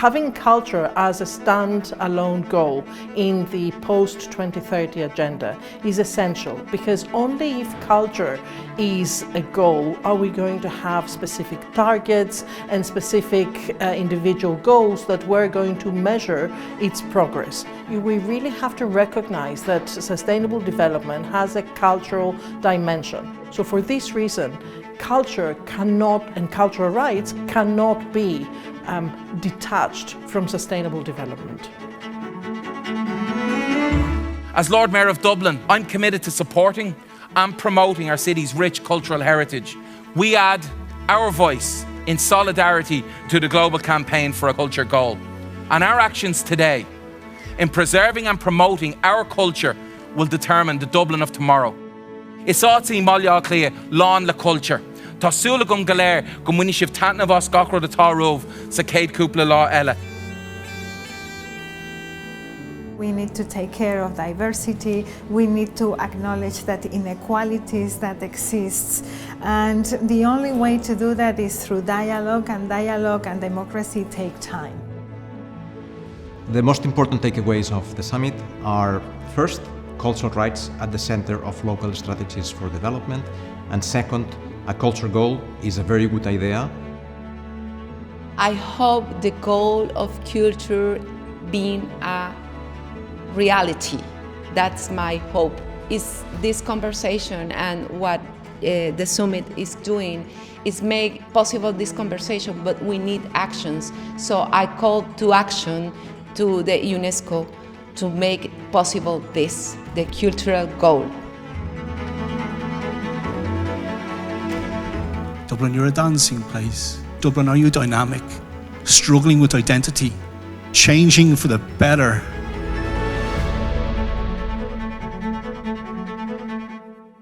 having culture as a stand-alone goal in the post-2030 agenda is essential, because only if culture is a goal are we going to have specific targets and specific individual goals that we're going to measure its progress. We really have to recognize that sustainable development has a cultural dimension. So for this reason, culture cannot, and cultural rights cannot be detached from sustainable development. As Lord Mayor of Dublin, I'm committed to supporting and promoting our city's rich cultural heritage. We add our voice in solidarity to the global campaign for a culture goal. And our actions today in preserving and promoting our culture will determine the Dublin of tomorrow. Is átaí mála clia lán le culture. Tá súla gom galéir go muine sibh tanna bhas gachrod atá romh sa céad cúpla lá eile. We need to take care of diversity. We need to acknowledge that inequalities that exists. And the only way to do that is through dialogue and democracy take time. The most important takeaways of the summit are, first, cultural rights at the center of local strategies for development, and second, a culture goal is a very good idea. I hope the goal of culture being a reality. That's my hope. Is this conversation and what the summit is doing is make possible this conversation, but we need actions. So I call to action to the UNESCO to make possible this, the cultural goal. Dublin, you're a dancing place. Dublin, are you dynamic, struggling with identity, changing for the better?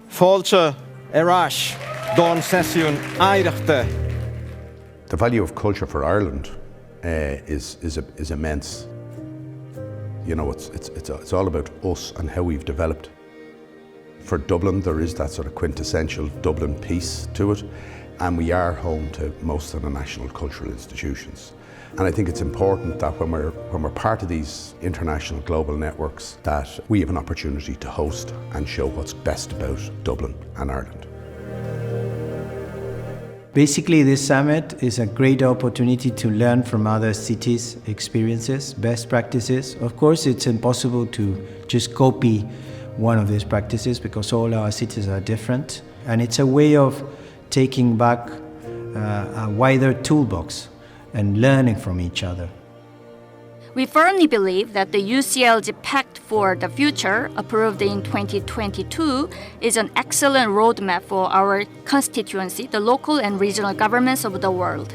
Fáilte Arash, Don Sesiún Aireachta. The value of culture for Ireland is immense. You know, it's all about us and how we've developed. For Dublin, there is that sort of quintessential Dublin piece to it, and we are home to most of the national cultural institutions. And I think it's important that when we're part of these international global networks, that we have an opportunity to host and show what's best about Dublin and Ireland. Basically, this summit is a great opportunity to learn from other cities' experiences, best practices. Of course, it's impossible to just copy one of these practices because all our cities are different. And it's a way of taking back a wider toolbox and learning from each other. We firmly believe that the UCLG Pact for the Future, approved in 2022, is an excellent roadmap for our constituency, the local and regional governments of the world.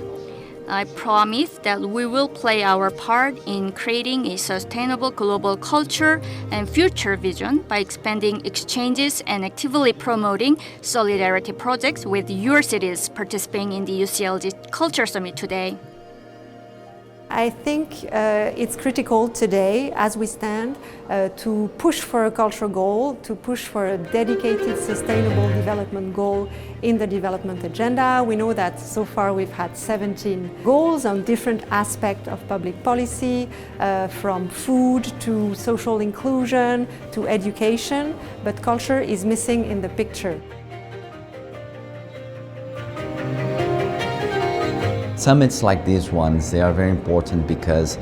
I promise that we will play our part in creating a sustainable global culture and future vision by expanding exchanges and actively promoting solidarity projects with your cities participating in the UCLG Culture Summit today. I think it's critical today, as we stand, to push for a cultural goal, to push for a dedicated sustainable development goal in the development agenda. We know that so far we've had 17 goals on different aspects of public policy, from food to social inclusion to education, but culture is missing in the picture. Summits like these ones, they are very important because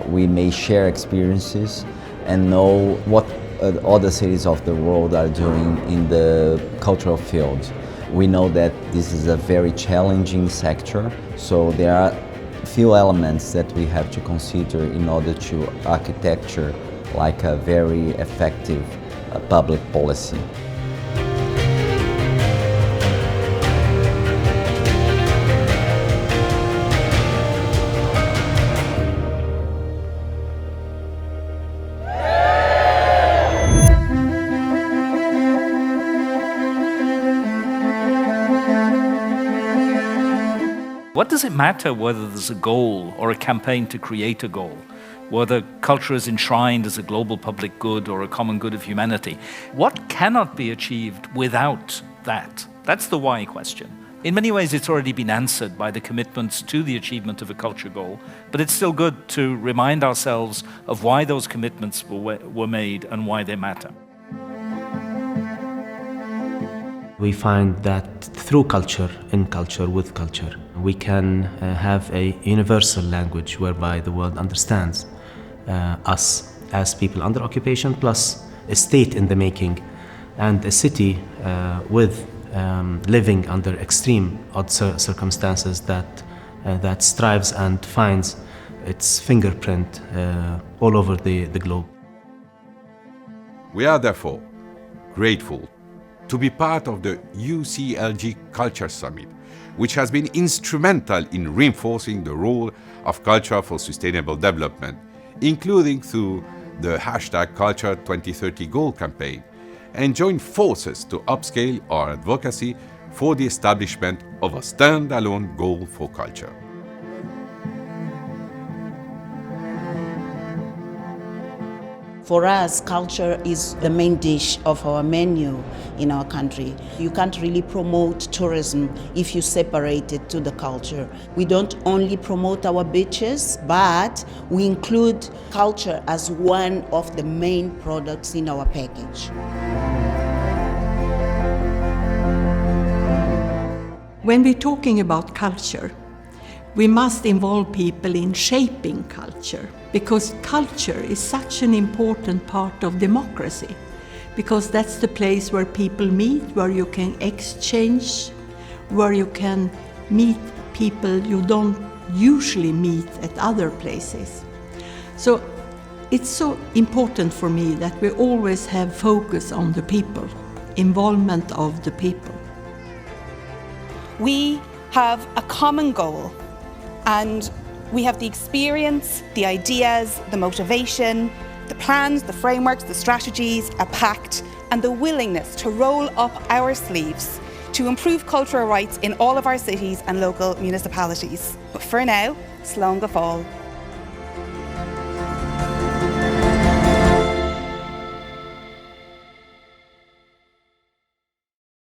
we may share experiences and know what other cities of the world are doing in the cultural field. We know that this is a very challenging sector, so there are few elements that we have to consider in order to architecture like a very effective public policy. What does it matter whether there's a goal or a campaign to create a goal? Whether culture is enshrined as a global public good or a common good of humanity? What cannot be achieved without that? That's the why question. In many ways, it's already been answered by the commitments to the achievement of a culture goal, but it's still good to remind ourselves of why those commitments were made and why they matter. We find that through culture, in culture, with culture, we can have a universal language whereby the world understands us as people under occupation, plus a state in the making, and a city with living under extreme odd circumstances that strives and finds its fingerprint all over the globe. We are therefore grateful to be part of the UCLG Culture Summit, which has been instrumental in reinforcing the role of culture for sustainable development, including through the #Culture 2030 Goal campaign, and join forces to upscale our advocacy for the establishment of a standalone goal for culture. For us, culture is the main dish of our menu in our country. You can't really promote tourism if you separate it to the culture. We don't only promote our beaches, but we include culture as one of the main products in our package. When we're talking about culture, we must involve people in shaping culture, because culture is such an important part of democracy, because that's the place where people meet, where you can exchange, where you can meet people you don't usually meet at other places. So it's so important for me that we always have focus on the people, involvement of the people. We have a common goal, and we have the experience, the ideas, the motivation, the plans, the frameworks, the strategies, a pact, and the willingness to roll up our sleeves to improve cultural rights in all of our cities and local municipalities. But for now, slán go fóill.